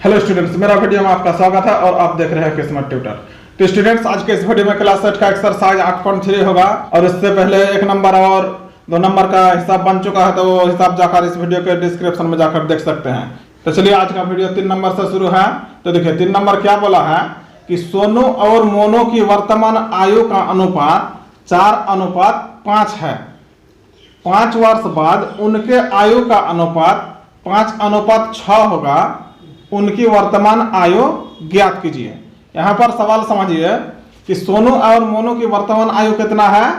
Hello students, मेरा video में आपका स्वागत है और आप देख रहे हैं किस्मत ट्यूटर। तो स्टूडेंट्स, आज के इस वीडियो में क्लास 8 का एक्सरसाइज 8.3 होगा और इससे पहले 1 नंबर और 2 नंबर का हिसाब बन चुका है, तो वो हिसाब जाकर इस वीडियो के डिस्क्रिप्शन में जाकर देख सकते हैं। तो चलिए आज का वीडियो 3 नंबर से शुरू है। तो देखिए 3 नंबर क्या बोला है कि सोनू और मोनू की वर्तमान आयु का अनुपात 4:5 है। 5 वर्ष बाद उनके आयु का अनुपात 5:6 होगा। उनकी वर्तमान आयु ज्ञात कीजिए। यहाँ पर सवाल समझिए कि सोनू और मोनू की वर्तमान आयु कितना है,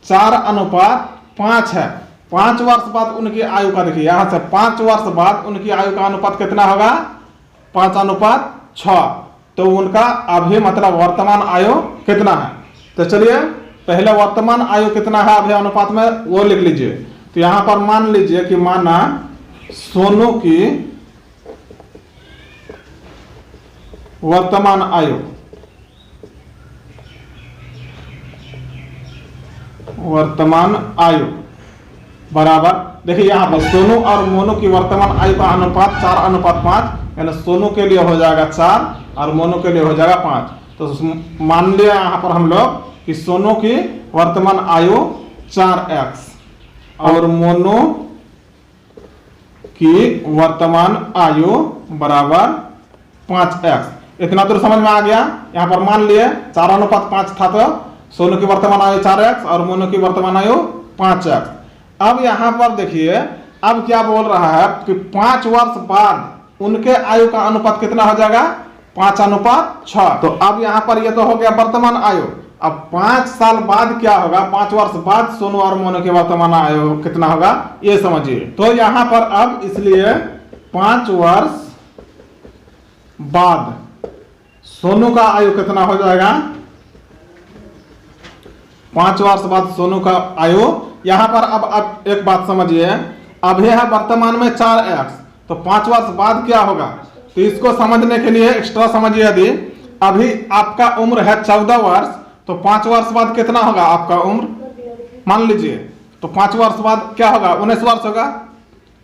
4:5 है। 5 वर्ष बाद उनकी आयु का देखिए, यहाँ से 5 वर्ष बाद उनकी आयु का अनुपात कितना होगा, 5:6। तो उनका अभी मतलब वर्तमान आयु कितना है। तो चलिए पहले वर्तमान आयु कितना है अभी अनुपात में वो लिख लीजिए। तो यहाँ पर मान लीजिए कि माना सोनू की वर्तमान आयु बराबर, देखिए यहाँ पर सोनू और मोनू की वर्तमान आयु का अनुपात 4:5, यानी सोनू के लिए हो जाएगा 4 और मोनू के लिए हो जाएगा 5। तो मान लिया यहाँ पर हम लोग कि सोनू की वर्तमान आयु 4x और मोनू की वर्तमान आयु बराबर 5x। इतना दूर समझ में आ गया। यहाँ पर मान लिए 4:5 था, तो सोनू की वर्तमान आयु 4x और मोनू की वर्तमान आयु 5x। अब यहाँ पर देखिए अब क्या बोल रहा है कि 5 वर्ष बाद उनके आयु का अनुपात कितना हो जाएगा, 5:6। तो अब यहाँ पर ये तो हो गया वर्तमान आयु। अब 5 साल बाद क्या होगा, 5 वर्ष बाद सोनू और मोनू की वर्तमान आयु कितना होगा ये समझिए। तो यहाँ पर अब इसलिए 5 वर्ष बाद सोनू का आयु कितना हो जाएगा, 5 वर्ष बाद सोनू का आयु। यहां पर अब एक बात समझिए, अभी है वर्तमान में 4x, तो 5 वर्ष बाद क्या होगा। तो इसको समझने के लिए एक्स्ट्रा समझिए, यदि अभी आपका उम्र है 14 वर्ष, तो 5 वर्ष बाद कितना होगा आपका उम्र, मान लीजिए। तो 5 वर्ष बाद क्या होगा, 19 वर्ष होगा।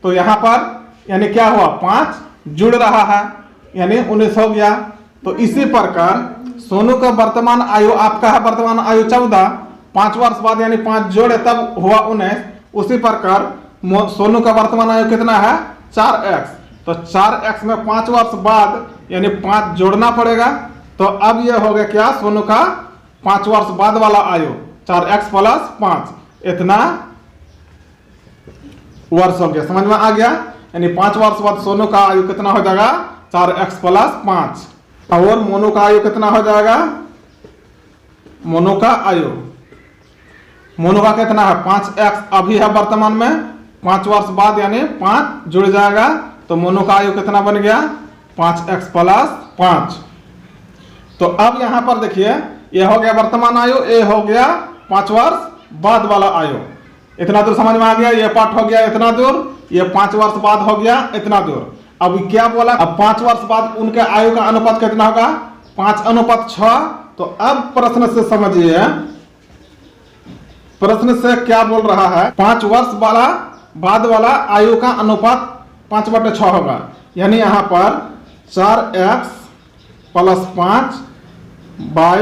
तो यहां पर यानी क्या हुआ, 5 जुड़ रहा है यानी 19 हो गया। तो इसी प्रकार सोनू का वर्तमान आयु आपका है वर्तमान आयु 14, 5 वर्ष बाद यानी 5 जोड़े तब हुआ 19। उसी प्रकार सोनू का वर्तमान आयु कितना है, 4x। तो 4x में 5 वर्ष बाद यानी 5 जोड़ना पड़ेगा। तो अब यह हो गया क्या, सोनू का 5 वर्ष बाद वाला आयु 4x + 5, इतना वर्ष हो गया। समझ में आ गया। यानी 5 वर्ष बाद सोनू का आयु कितना हो जाएगा, 4x + 5। और मोनू का आयु कितना हो जाएगा, मोनू का कितना है, 5x अभी है वर्तमान में, 5 वर्ष बाद यानी 5 जुड़ जाएगा। तो मोनू का आयु कितना बन गया, 5x + 5। तो अब यहां पर देखिए ये हो गया वर्तमान आयु, ये हो गया 5 वर्ष बाद वाला आयु। इतना दूर समझ में आ गया। ये पार्ट हो गया इतना दूर, ये 5 वर्ष बाद हो गया इतना दूर। अब क्या बोला, अब 5 वर्ष बाद उनके आयु का अनुपात कितना होगा, 5:6। तो अब प्रश्न से समझिए, प्रश्न से क्या बोल रहा है, 5 वर्ष वाला बाद वाला आयु का अनुपात 5/6 होगा। यानी यहां पर 4x + 5 y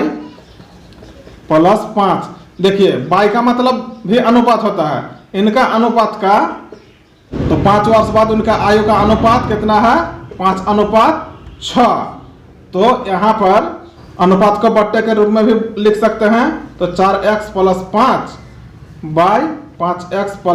+ 5। देखिए y का मतलब भी अनुपात होता है, इनका अनुपात का। तो 5 वर्ष बाद उनका आयु का अनुपात कितना है, 5:6। तो यहाँ पर अनुपात को बट्टे के रूप में भी लिख सकते हैं। तो 4x + 5 y 5x +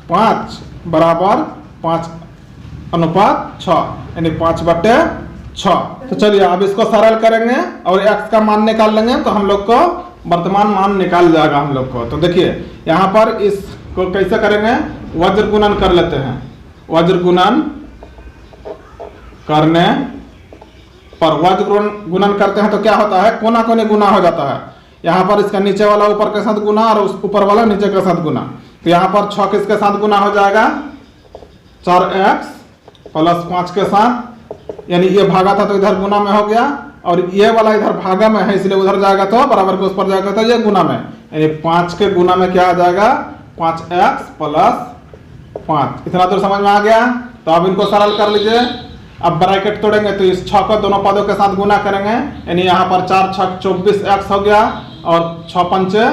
5 बराबर 5:6 यानी 5/6। तो चलिए अब इसको सरल करेंगे और x का मान निकाल लेंगे, तो हम लोग को वर्तमान मान निकाल जाएगा हम लोग को। तो देखिए यहाँ पर इसको कैसे करेंगे, वज्र गुणन कर लेते हैं। वज्र गुणन करने पर वज्र गुणन करते हैं तो क्या होता है, कोना कोने गुना हो जाता है। यहाँ पर इसका नीचे वाला ऊपर के साथ गुना और उस ऊपर वाला नीचे के साथ गुना। तो यहाँ पर 6 किसके साथ गुना हो जाएगा, 4x + 5 के साथ, यानी ये भागा था तो इधर गुना में हो गया, और ये वाला इधर भागा में है इसलिए उधर जाएगा तो बराबर के उस पर जाएगा तो ये गुना में, यानी 5 के गुना में क्या आ जाएगा, 5x + 5। इतना दूर समझ में आ गया। तो अब इनको सरल कर लीजिए। अब ब्रैकेट तोड़ेंगे तो इस 6 को दोनों पदों के साथ गुना करेंगे, यानी यहाँ पर 4 छक 24x हो गया और 6 पंचे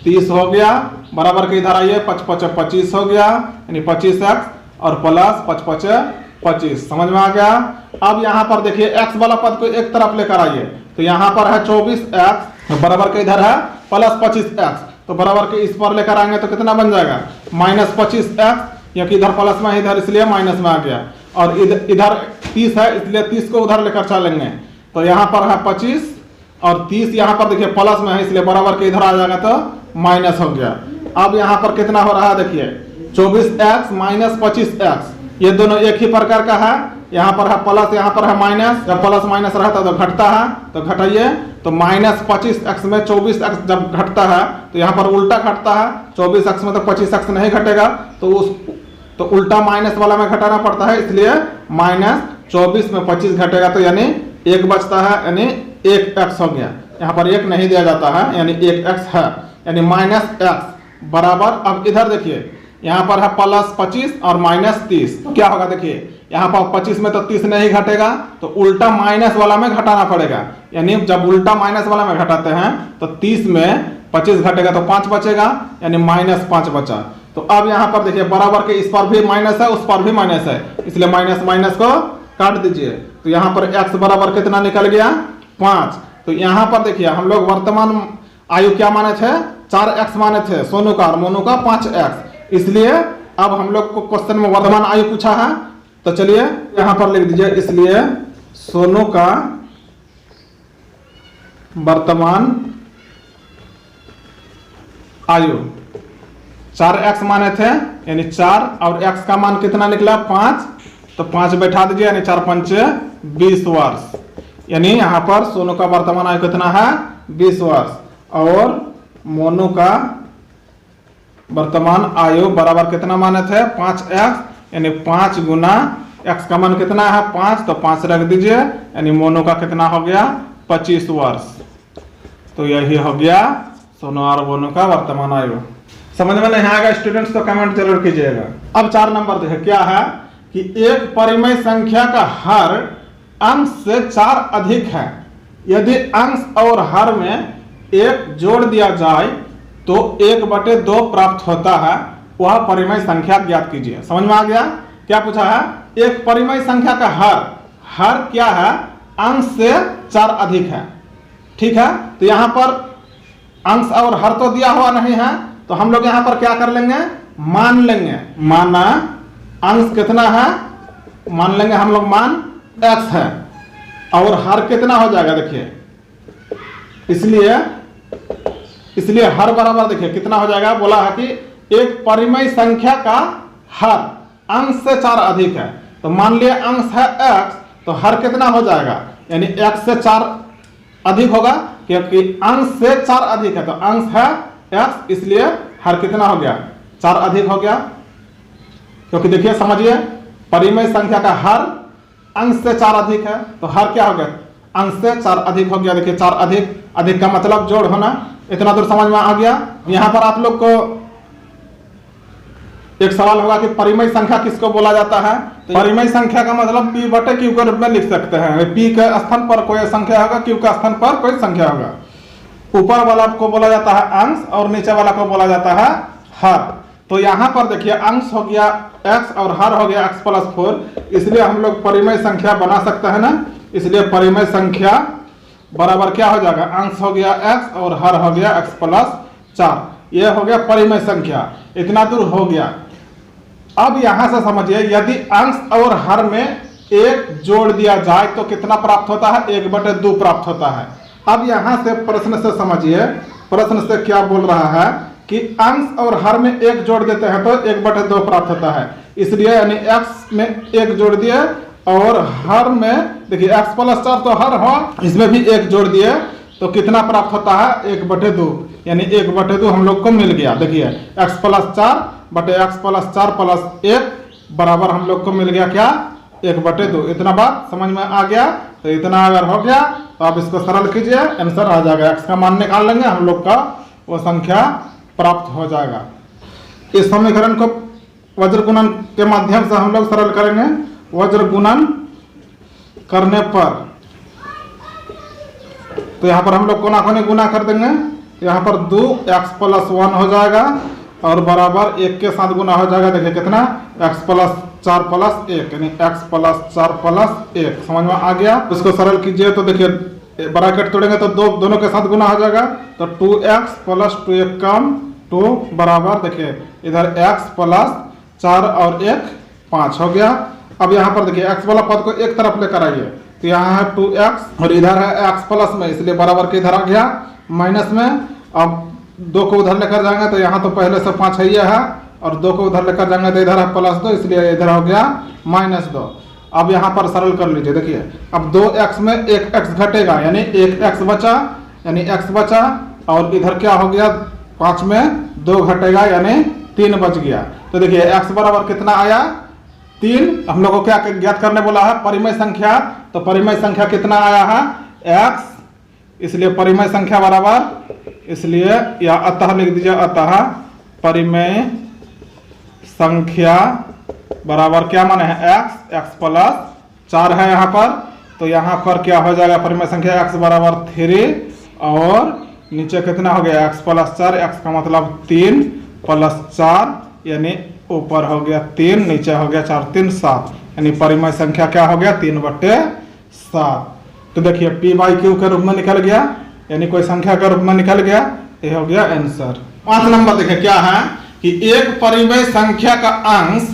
30 हो गया, बराबर के इधर आइए 5 पचे 25 हो गया, यानी 25x और प्लस 5 पचे 25। समझ में आ गया। अब यहाँ पर देखिए x वाला पद को एक तरफ लेकर आइए, तो यहाँ पर है 24x, बराबर के इधर है प्लस 25x, तो बराबर के इस पर लेकर आएंगे तो कितना बन जाएगा माइनस 25x, क्योंकि इधर प्लस में इधर इसलिए माइनस में आ गया, और इधर 30 है इसलिए 30 को उधर लेकर चलेंगे, तो यहाँ पर है 25 और 30 यहाँ पर देखिए प्लस में है इसलिए बराबर के इधर आ जाएगा तो माइनस हो गया। अब यहाँ पर कितना हो रहा है देखिए 24x माइनस 25x, ये दोनों एक ही प्रकार का है, यहाँ पर है प्लस यहाँ पर है माइनस, जब प्लस माइनस रहता तो घटता है, तो घटाइए तो माइनस 25x में 24x जब घटता है तो यहाँ पर उल्टा घटता है, 24x में तो 25x नहीं घटेगा, तो उल्टा माइनस वाला में घटाना पड़ता है, इसलिए माइनस 24 में 25 घटेगा तो यानी 1 बचता है, यानी 1x हो गया। यहाँ पर 1 नहीं दिया जाता है यानी 1x है, यानी माइनस x बराबर, अब इधर देखिए यहाँ पर है प्लस 25 और माइनस 30, तो क्या होगा देखिए यहाँ पर 25 में तो 30 नहीं घटेगा, तो उल्टा माइनस वाला में घटाना पड़ेगा, यानी जब उल्टा माइनस वाला में घटाते हैं तो 30 में 25 घटेगा तो 5 बचेगा, यानी माइनस 5 बचा। तो अब यहाँ पर देखिए बराबर के इस पर भी माइनस है उस पर भी माइनस है, इसलिए माइनस माइनस को काट दीजिए, तो यहाँ पर x बराबर कितना निकल गया 5। तो यहाँ पर देखिए हम लोग वर्तमान आयु क्या माने थे 4x माने थे सोनू का, और मोनू का 5x, इसलिए अब हम लोग को क्वेश्चन में वर्तमान आयु पूछा है, तो चलिए यहां पर लिख दीजिए, इसलिए सोनू का वर्तमान आयु 4x माने थे, यानी 4 और x का मान कितना निकला 5, तो 5 बैठा दीजिए, यानी 4 पंचे 20 वर्ष, यानी यहां पर सोनू का वर्तमान आयु कितना है 20 वर्ष, और मोनू का वर्तमान आयु बराबर कितना माने थे 5x, यानी 5 गुना x का मान कितना है 5, तो 5 रख दीजिए, यानी मोनू का कितना हो गया 25 वर्ष। तो यही हो गया सोनू और मोनू का वर्तमान आयु। समझ में नहीं आएगा स्टूडेंट्स तो कमेंट जरूर कीजिएगा। अब 4 नंबर देखिए क्या है कि एक परिमेय संख्या का हर अंश से 4 अधिक है, यदि अंश और हर में 1 जोड़ दिया जाए तो 1/2 प्राप्त होता है, वह परिमेय संख्या ज्ञात कीजिए। समझ में आ गया। क्या पूछा है, एक परिमेय संख्या का हर क्या है अंश से 4 अधिक है, ठीक है। तो यहां पर अंश और हर तो दिया हुआ नहीं है, तो हम लोग यहां पर क्या कर लेंगे मान लेंगे, माना अंश कितना है मान लेंगे हम लोग मान x है, और हर कितना हो जाएगा देखिए, इसलिए हर बराबर देखिए कितना हो जाएगा, बोला है कि एक परिमेय संख्या का हर अंश से 4 अधिक है, तो मान लिया अंश है x, तो हर कितना हो जाएगा, यानी x से 4 अधिक होगा, क्योंकि अंश से 4 अधिक है, तो अंश है x, इसलिए हर कितना हो गया 4 अधिक हो गया। क्योंकि देखिए समझिए परिमेय संख्या का हर अंश से 4 अधिक है, तो हर क्या हो गया अंश से 4 अधिक हो गया। देखिए 4 अधिक का मतलब जोड़ होना, इतना दूर समझ में आ गया। यहाँ पर आप लोग को एक सवाल होगा कि परिमेय संख्या किसको बोला जाता है, तो परिमेय संख्या का मतलब p/q के रूप में लिख सकते हैं। p के स्थान पर कोई संख्या होगा, q के स्थान पर कोई संख्या होगा। ऊपर वाला को बोला जाता है अंश और नीचे वाला को बोला जाता है हर। तो यहाँ पर देखिए अंश हो गया x और हर हो गया x+4, इसलिए हम लोग परिमेय संख्या बना सकते हैं ना, इसलिए परिमेय संख्या बराबर क्या हो जाएगा अंश हो गया x और हर हो गया x+4, ये हो गया परिमेय संख्या। इतना दूर हो गया। अब यहां से समझिए यदि अंश और हर में 1 जोड़ दिया जाए तो कितना प्राप्त होता है 1/2 प्राप्त होता है। अब यहां से प्रश्न से समझिए, प्रश्न से क्या बोल रहा है कि अंश और हर में 1 जोड़ देते हैं तो 1/2 प्राप्त होता है, इसलिए यानी x में 1 जोड़ दिए और हर में देखिए x+4 तो हर हो, इसमें भी 1 जोड़ दिए तो कितना प्राप्त होता है 1/2, यानी 1/2 हम लोग को मिल गया। देखिए x+4 बटे x+4+1 बराबर हम लोग को मिल गया क्या 1/2। इतना बात समझ में आ गया। तो इतना अगर हो गया तो आप इसको सरल कीजिए, आंसर आ जाएगा। x का मान निकाल लेंगे, हम लोग का वो संख्या प्राप्त हो जाएगा। इस समीकरण को वज्र गुणन के माध्यम से हम लोग सरल करेंगे। वज्र गुणन करने पर, तो यहाँ पर हम लोग कोना कोनी गुना कर देंगे। यहाँ पर 2x + 1 हो जाएगा और बराबर 1 के साथ गुना हो जाएगा। देखिए कितना, x + 4 + 1 यानी x + 4 + 1। समझ में आ गया। उसको सरल कीजिए तो देखिए ब्रैकेट तोड़ेंगे तो दोनों के साथ गुना हो जाएगा। तो 2x + 2 1 कम 2 बराबर, देखिए इधर x + 4 और 1 5 हो गया। अब यहाँ पर देखिए x वाला पद को एक तरफ लेकर आइए, तो यहाँ है 2x और इधर है x प्लस में, इसलिए बराबर के इधर आ गया माइनस में। अब 2 को उधर लेकर जाएंगे तो यहाँ तो पहले से 5 है और 2 को उधर लेकर जाएंगे तो इधर है +2, इसलिए इधर हो गया -2। अब यहाँ पर सरल कर लीजिए। देखिए अब 2x में 1x घटेगा यानी 1x बचा, यानी x बचा और इधर क्या हो गया, 5 में 2 घटेगा यानी 3 बच गया। तो देखिए x बराबर कितना आया, 3। हम लोग को क्या ज्ञात करने बोला है, परिमेय संख्या। तो परिमेय संख्या कितना आया है, x, इसलिए परिमेय संख्या बराबर, इसलिए या अतः लिख दीजिए, अतः परिमेय संख्या बराबर क्या माने है x + 4 है यहाँ पर। तो यहाँ पर क्या हो जाएगा, परिमेय संख्या x बराबर 3 और नीचे कितना हो गया, x + 4, x का मतलब 3 + 4 यानी ऊपर हो गया 3, नीचे हो गया 4 3 7, यानी परिमेय संख्या क्या हो गया 3/7। तो देखिए p/q के रूप में निकल गया, यानी कोई संख्या के रूप में निकल गया। ये हो गया आंसर। 5 नंबर देखिए क्या है कि एक परिमेय संख्या का अंश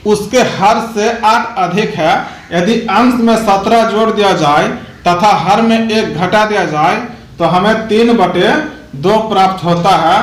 उसके हर से 8 अधिक है यदि अंश में 17 जोड़ दिया जाए तथा हर में 1 घटा दिया जाए तो हमें 3/2 प्राप्त होता है,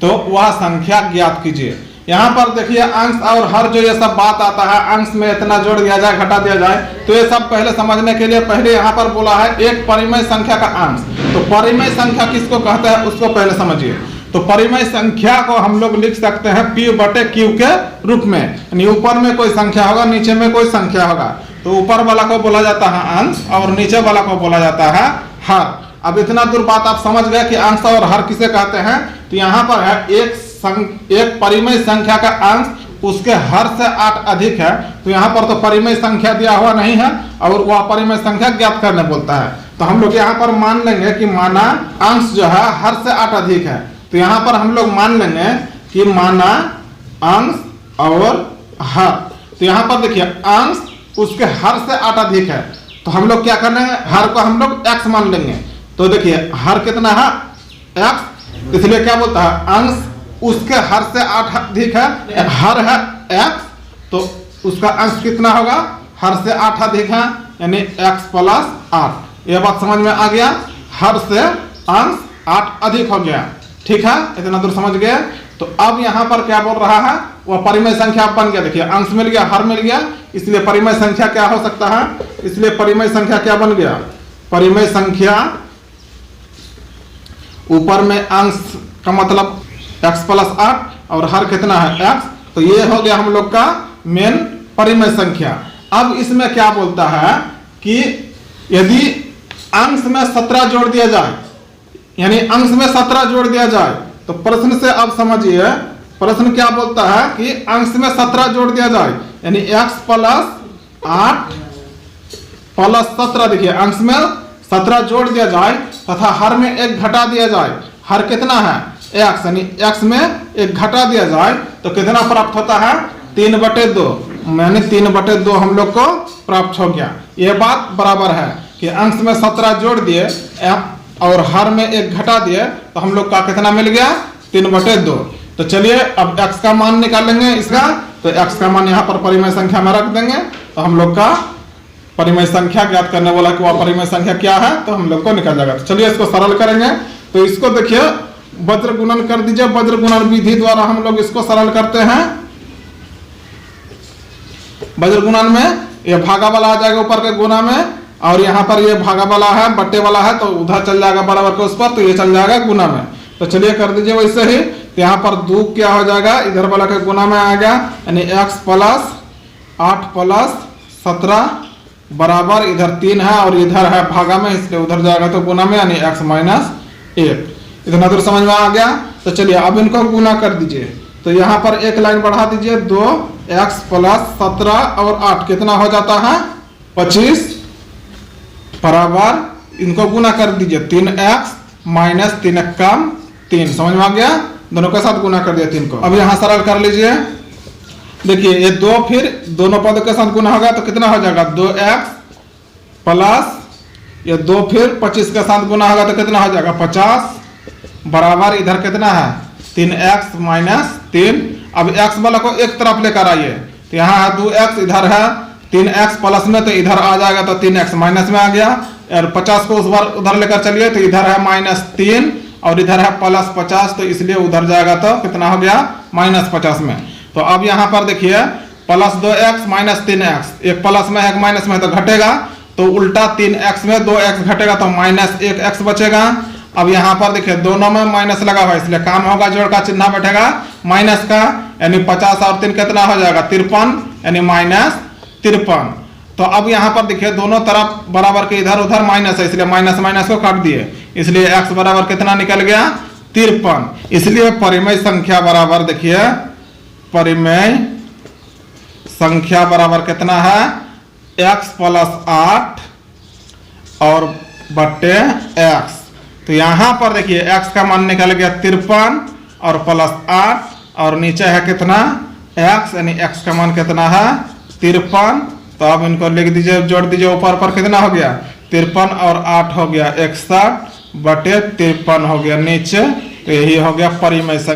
तो वह संख्या ज्ञात कीजिए। यहाँ पर देखिए अंश और हर जो ये सब बात आता है, अंश में इतना जोड़ दिया जाए घटा दिया जाए, तो ये सब पहले समझने के लिए पहले यहाँ पर बोला है एक परिमेय संख्या का अंश। तो परिमेय संख्या किसको कहते हैं उसको पहले समझिए। तो परिमेय संख्या को हम लोग लिख सकते हैं p/q के रूप में, यानी ऊपर में कोई संख्या होगा नीचे में कोई संख्या होगा, तो ऊपर वाला को बोला जाता है अंश और नीचे वाला को बोला जाता है हर। अब इतना दूर बात आप समझ गए कि अंश और हर किसे कहते हैं। तो यहाँ पर है एक परिमेय संख्या का अंश उसके हर से 8 अधिक है, तो यहाँ पर तो परिमेय संख्या दिया हुआ नहीं है और वह परिमेय संख्या ज्ञात करने बोलता है। तो हम लोग यहाँ पर मान लेंगे कि माना अंश जो है हर से 8 अधिक है, तो यहाँ पर हम लोग मान लेंगे कि माना अंश और हर। तो यहाँ पर देखिए अंश उसके हर से 8 अधिक है, तो हम लोग क्या कर लेंगे, हर को हम लोग x मान लेंगे। तो देखिए हर कितना है x, इसलिए क्या बोलता है अंश उसके हर से 8 अधिक है, हर है x, तो उसका अंश कितना होगा, हर से 8 अधिक है यानी x + 8। यह बात समझ में आ गया, हर से अंश 8 अधिक हो गया। ठीक है, इतना दूर समझ गए। तो अब यहाँ पर क्या बोल रहा है, वह परिमेय संख्या बन गया। देखिए अंश मिल गया, हर मिल गया, इसलिए परिमेय संख्या क्या हो सकता है, इसलिए परिमेय संख्या क्या बन गया, परिमेय संख्या ऊपर में अंश का मतलब x + 8 और हर कितना है x, तो ये हो गया हम लोग का मेन परिमेय संख्या। अब इसमें क्या बोलता है कि यदि अंश में 17 जोड़ दिया जाए, यानी अंश में 17 जोड़ दिया जाए, तो प्रश्न से अब समझिए प्रश्न क्या बोलता है कि अंश में 17 जोड़ दिया जाए यानी x + 8 + 17। देखिए अंश में 17 जोड़ दिया जाए तथा हर में 1 घटा दिया जाए, हर कितना है x, यानी x में 1 घटा दिया जाए तो कितना प्राप्त होता है 3/2, यानी 3/2 हम लोग को प्राप्त हो गया। ये बात बराबर है कि अंश में 17 जोड़ दिए और हर में 1 घटा दिए तो हम लोग का कितना मिल गया 3/2। तो चलिए अब x का मान निकालेंगे इसका, तो x का मान यहाँ पर परिमेय संख्या में रख देंगे, तो हम लोग का परिमेय संख्या ज्ञात करने वाला कि वह परिमेय संख्या क्या है, तो हम लोग को निकल जाएगा। तो चलिए इसको सरल करेंगे। तो इसको देखिए वज्र गुणन कर दीजिए, वज्र गुणन विधि द्वारा हम लोग इसको सरल करते हैं। वज्र गुणन में ये भागा वाला आ जाएगा ऊपर के गुना में, और यहाँ पर ये भागा वाला है बट्टे वाला है, तो उधर चल जाएगा बराबर के उस पर, तो ये चल जाएगा गुना में। तो चलिए कर दीजिए वैसे ही। तो यहाँ पर 2 क्या हो जाएगा, इधर वाला के गुना में आ गया, यानी x + 8 + 17 बराबर इधर 3 है और इधर है भागा में, इसलिए उधर जाएगा तो गुना में, यानी x - 1। इतना दूर समझ में आ गया। तो चलिए अब इनको गुना कर दीजिए। तो यहाँ पर एक लाइन बढ़ा दीजिए, 2x + 17 और 8 कितना हो जाता है 25, बराबर इनको गुना कर दीजिए 3x माइनस 3 एक कम 3, समझ में आ गया। दोनों के साथ गुना कर दिया 3 को। अब यहाँ सरल कर लीजिए, देखिए ये 2 फिर दोनों पद के साथ गुना होगा तो कितना हो जाएगा 2x प्लस ये 2 फिर 25 के साथ गुना होगा तो कितना हो जाएगा 50 बराबर इधर कितना है 3x माइनस 3। अब x वाला को एक तरफ लेकर आइए तो यहाँ है 2x, इधर है 3x प्लस में तो इधर आ जाएगा तो 3x माइनस में आ गया, और 50 को उस बार उधर लेकर चलिए तो इधर है -3 और इधर है +50 तो इसलिए उधर जाएगा तो कितना हो गया -50 में। तो अब यहाँ पर देखिए +2x माइनस 3x, एक प्लस में एक माइनस में तो घटेगा, तो उल्टा 3x में 2x घटेगा तो -1x बचेगा। अब यहाँ पर देखिए दोनों में माइनस लगा हुआ है इसलिए काम होगा, जोड़ का चिन्ह बैठेगा माइनस का, यानी 50 और 3 कितना हो जाएगा 53, यानी -53। तो अब यहाँ पर देखिए दोनों तरफ बराबर के इधर उधर माइनस है इसलिए माइनस माइनस को काट दिए, इसलिए x बराबर कितना निकल गया 53। इसलिए परिमेय संख्या बराबर देखिए परिमेय संख्या बराबर कितना है x + 8 और बट्टे x। तो यहाँ पर देखिए x का मान निकल गया 53 और +8 और नीचे है कितना x, यानी x का मान कितना है 53। तो अब इनको लिख दीजिए, जोड़ दीजिए, ऊपर पर कितना हो गया 53 और 8 हो गया 61 बटे 53 हो गया नीचे। तो यही हो गया परिमेय संख्या।